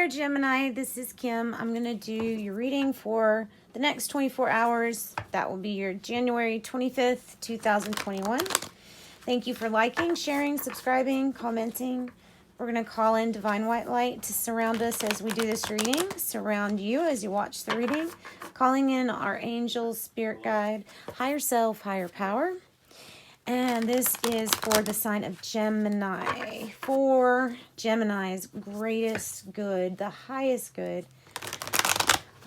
Gemini, this is Kim. I'm going to do your reading for the next 24 hours. That will be your January 25th, 2021. Thank you for liking, sharing, subscribing, commenting. We're going to call in Divine White Light to surround us as we do this reading, surround you as you watch the reading, calling in our angels, spirit guide, higher self, higher power. And this is for the sign of Gemini. For Gemini's greatest good, the highest good.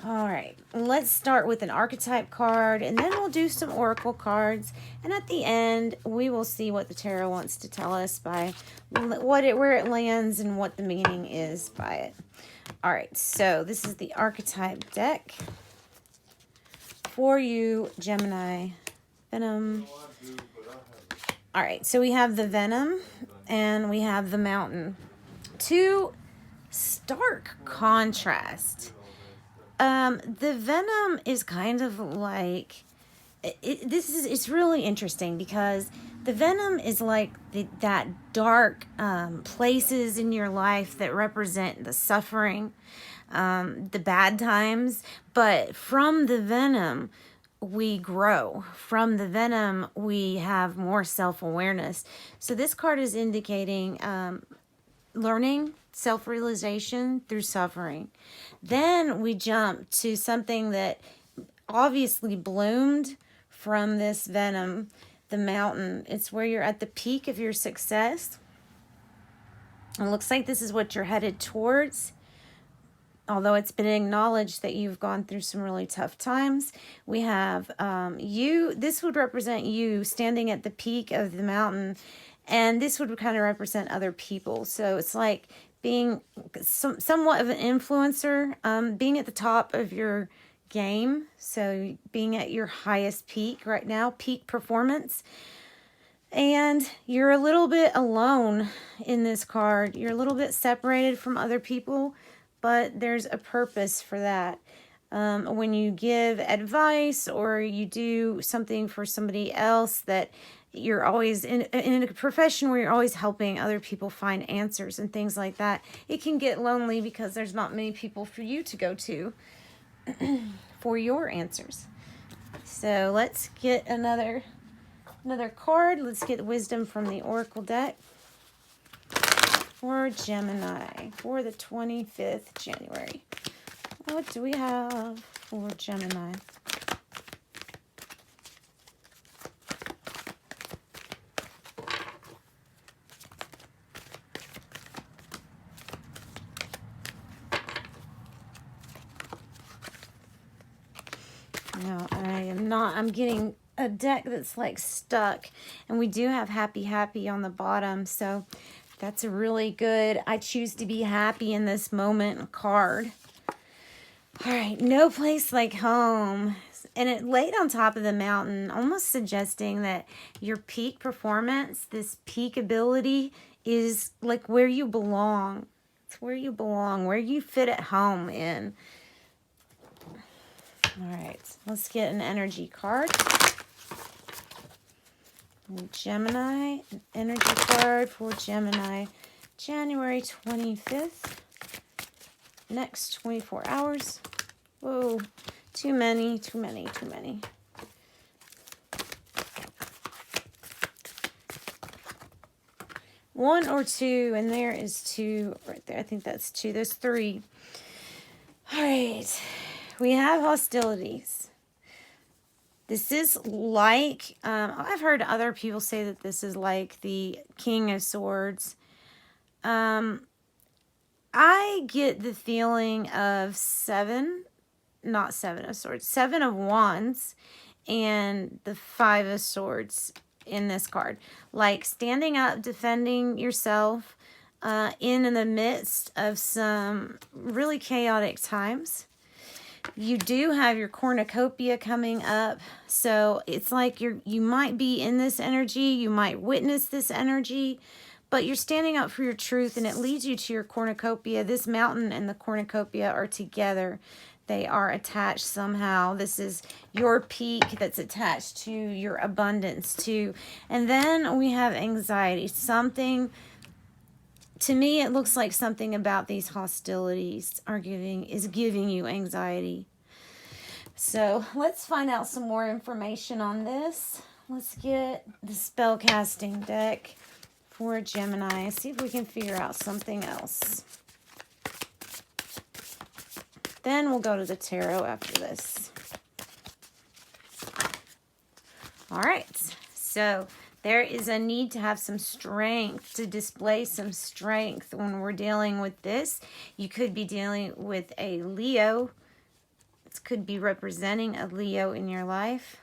All right, let's start with an archetype card, and then we'll do some oracle cards. And at the end, we will see what the tarot wants to tell us by where it lands and what the meaning is by it. All right, so this is the archetype deck for you, Gemini. Venom. All right, so we have the Venom and we have the Mountain. Two stark contrast. The Venom is kind of like, it's really interesting because the Venom is like that dark places in your life that represent the suffering, the bad times. But from the Venom, we grow. From the Venom, we have more self-awareness. So this card is indicating learning, self-realization through suffering. Then we jump to something that obviously bloomed from this Venom, the Mountain. It's where you're at the peak of your success. It looks like this is what you're headed towards. Although it's been acknowledged that you've gone through some really tough times. We have this would represent you standing at the peak of the mountain, and this would kind of represent other people. So it's like being somewhat of an influencer, being at the top of your game. So being at your highest peak right now, peak performance. And you're a little bit alone in this card. You're a little bit separated from other people, but there's a purpose for that. When you give advice or you do something for somebody else, that you're always in a profession where you're always helping other people find answers and things like that, it can get lonely because there's not many people for you to go to for your answers. So let's get another card. Let's get wisdom from the Oracle deck for Gemini for the 25th January. What do we have for Gemini? No, I'm getting a deck that's like stuck, and we do have happy on the bottom, so that's a really good I choose to be happy in this moment card. All right, no place like home. And it laid on top of the mountain, almost suggesting that your peak performance, this peak ability, is like where you belong. It's where you belong, where you fit at home in. All right, let's get an energy card. Gemini, an energy card for Gemini, January 25th. Next 24 hours. Whoa, too many. One or two, and there is two right there. I think that's two. There's three. All right. We have hostilities. This is like, I've heard other people say that this is like the King of Swords. I get the feeling of not Seven of Swords, Seven of Wands, and the Five of Swords in this card. Like standing up, defending yourself in the midst of some really chaotic times. You do have your cornucopia coming up, so it's like you might be in this energy, you might witness this energy, but you're standing up for your truth, and it leads you to your cornucopia. This mountain and the cornucopia are together. They are attached somehow. This is your peak that's attached to your abundance too. And then we have anxiety, something to me, it looks like something about these hostilities is giving you anxiety. So let's find out some more information on this. Let's get the spell casting deck for Gemini. See if we can figure out something else. Then we'll go to the tarot after this. All right, so there is a need to have some strength, to display some strength when we're dealing with this. You could be dealing with a Leo. It could be representing a Leo in your life.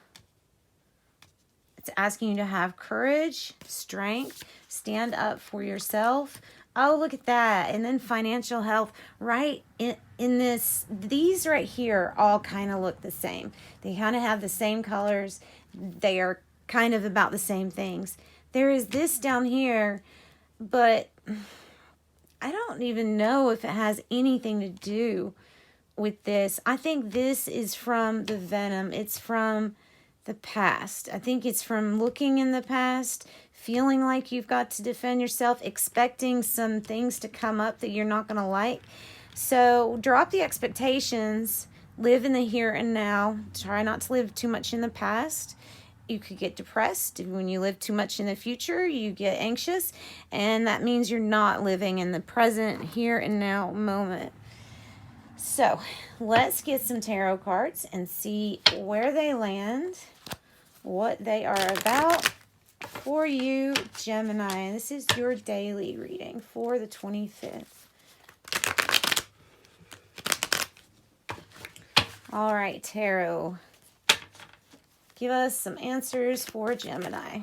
It's asking you to have courage, strength, stand up for yourself. Oh, look at that. And then financial health, right in this, these right here all kind of look the same. They kind of have the same colors. They are kind of about the same things. There is this down here, but I don't even know if it has anything to do with this. I think this is from the venom. It's from the past. I think it's from looking in the past, feeling like you've got to defend yourself, expecting some things to come up that you're not going to like. So drop the expectations, live in the here and now. Try not to live too much in the past. You could get depressed. When you live too much in the future, you get anxious, and that means you're not living in the present, here and now moment. So let's get some tarot cards and see where they land, what they are about for you, Gemini. This is your daily reading for the 25th. All right, tarot. Give us some answers for Gemini.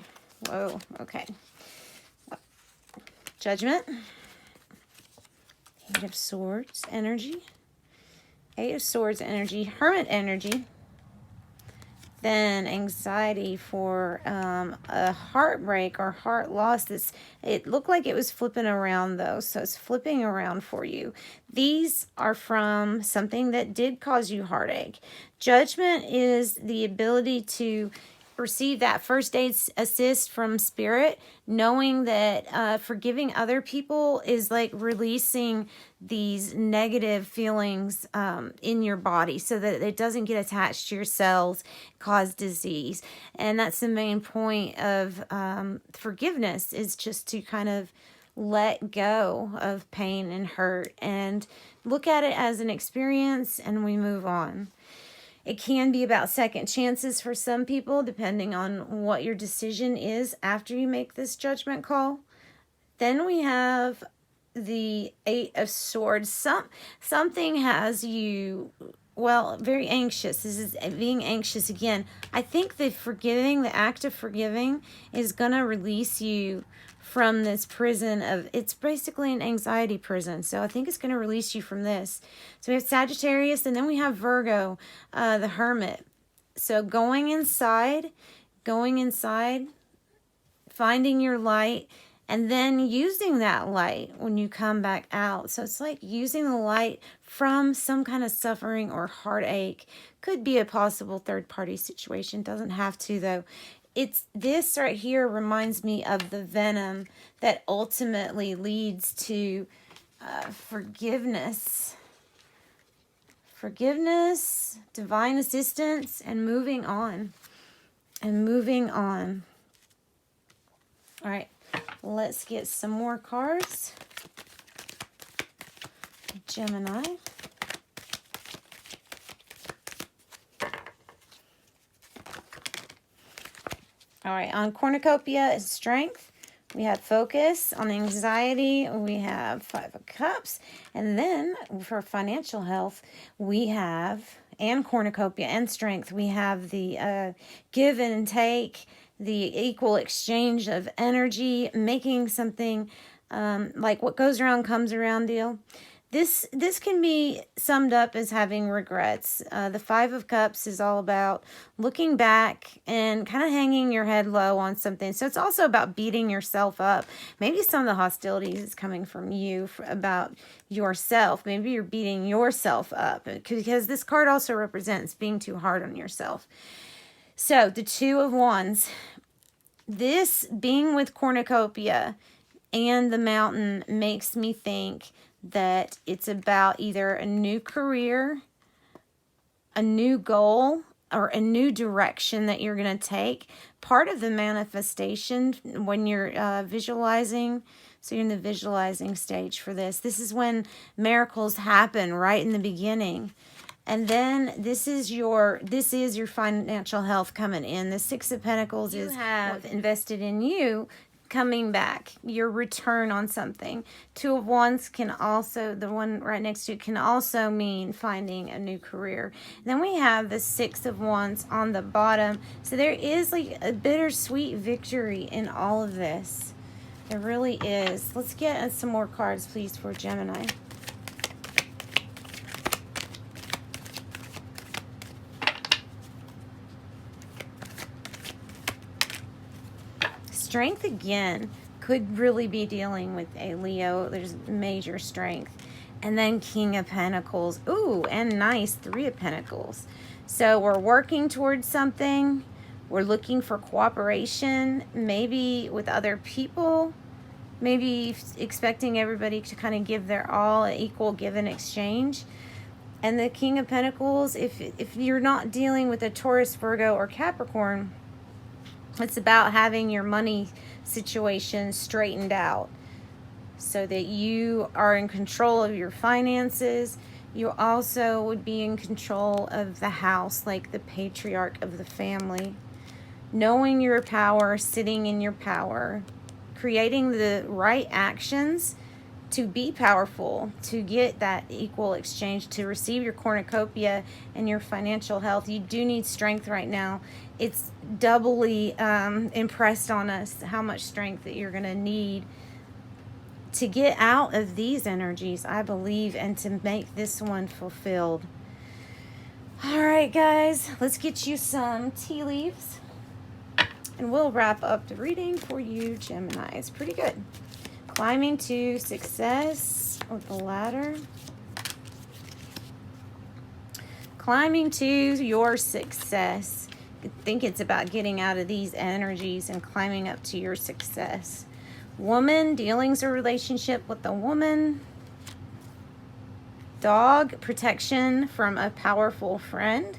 Whoa, okay. Judgment. Eight of Swords energy. Eight of Swords energy. Hermit energy. Then anxiety for a heartbreak or heart loss. It looked like it was flipping around though, so it's flipping around for you. These are from something that did cause you heartache. Judgment is the ability to receive that first aid assist from spirit, knowing that forgiving other people is like releasing these negative feelings in your body so that it doesn't get attached to your cells, cause disease. And that's the main point of forgiveness, is just to kind of let go of pain and hurt and look at it as an experience, and we move on. It can be about second chances for some people, depending on what your decision is after you make this judgment call. Then we have the Eight of Swords. Something has you, well, very anxious. This is being anxious again. I think the act of forgiving is going to release you from this prison of, it's basically an anxiety prison. So I think it's going to release you from this. So we have Sagittarius, and then we have Virgo, the Hermit. So going inside, finding your light, and then using that light when you come back out. So it's like using the light from some kind of suffering or heartache. Could be a possible third-party situation. Doesn't have to, though. This right here reminds me of the venom that ultimately leads to forgiveness. Forgiveness, divine assistance, and moving on. All right, let's get some more cards. Gemini. All right, on cornucopia is strength. We have focus. On anxiety, we have Five of Cups. And then for financial health, we have, and cornucopia and strength, we have the give and take, the equal exchange of energy, making something like what goes around comes around deal. This can be summed up as having regrets. The Five of Cups is all about looking back and kind of hanging your head low on something. So it's also about beating yourself up. Maybe some of the hostilities is coming from you about yourself. Maybe you're beating yourself up, because this card also represents being too hard on yourself. So the Two of Wands, this being with cornucopia, and the Mountain makes me think that it's about either a new career, a new goal, or a new direction that you're going to take. Part of the manifestation when you're visualizing, so you're in the visualizing stage for this. This is when miracles happen right in the beginning. And then this is your financial health coming in. The Six of Pentacles is have invested in you coming back, your return on something. Two of Wands can also, the one right next to it, can also mean finding a new career. Then we have the Six of Wands on the bottom. So there is like a bittersweet victory in all of this. There really is. Let's get some more cards, please, for Gemini. Strength again could really be dealing with a Leo. There's major strength. And then King of Pentacles. Ooh, and nice, Three of Pentacles. So we're working towards something. We're looking for cooperation, maybe with other people. Maybe expecting everybody to kind of give their all, an equal give and exchange. And the King of Pentacles, if you're not dealing with a Taurus, Virgo, or Capricorn, it's about having your money situation straightened out so that you are in control of your finances. You also would be in control of the house, like the patriarch of the family. Knowing your power, sitting in your power, creating the right actions to be powerful, to get that equal exchange, to receive your cornucopia and your financial health. You do need strength right now. It's doubly impressed on us how much strength that you're going to need to get out of these energies, I believe, and to make this one fulfilled. All right, guys, let's get you some tea leaves, and we'll wrap up the reading for you, Gemini. It's pretty good. Climbing to success with the ladder. Climbing to your success. I think it's about getting out of these energies and climbing up to your success. Woman, dealings or relationship with a woman. Dog, protection from a powerful friend.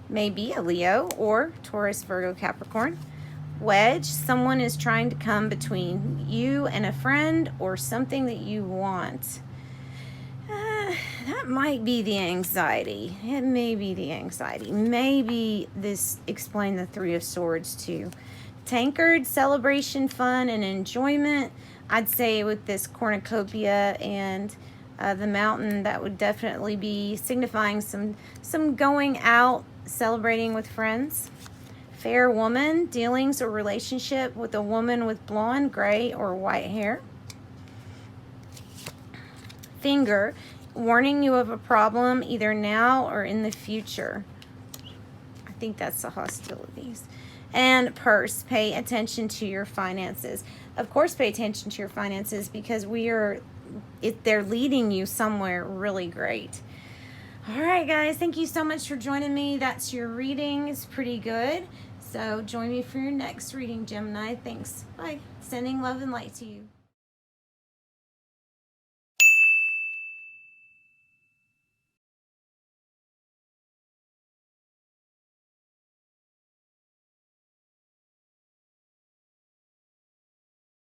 Maybe a Leo or Taurus, Virgo, Capricorn. Wedge, someone is trying to come between you and a friend or something that you want. That might be the anxiety. It may be the anxiety. Maybe this explains the Three of Swords too. Tankard, celebration, fun, and enjoyment. I'd say with this cornucopia and the Mountain, that would definitely be signifying some going out, celebrating with friends. Fair woman, dealings or relationship with a woman with blonde, gray, or white hair. Finger, warning you of a problem either now or in the future. I think that's the hostilities. And purse, pay attention to your finances. Of course, pay attention to your finances because they're leading you somewhere really great. All right, guys, thank you so much for joining me. That's your reading. It's pretty good. So join me for your next reading, Gemini. Thanks. Bye. Sending love and light to you.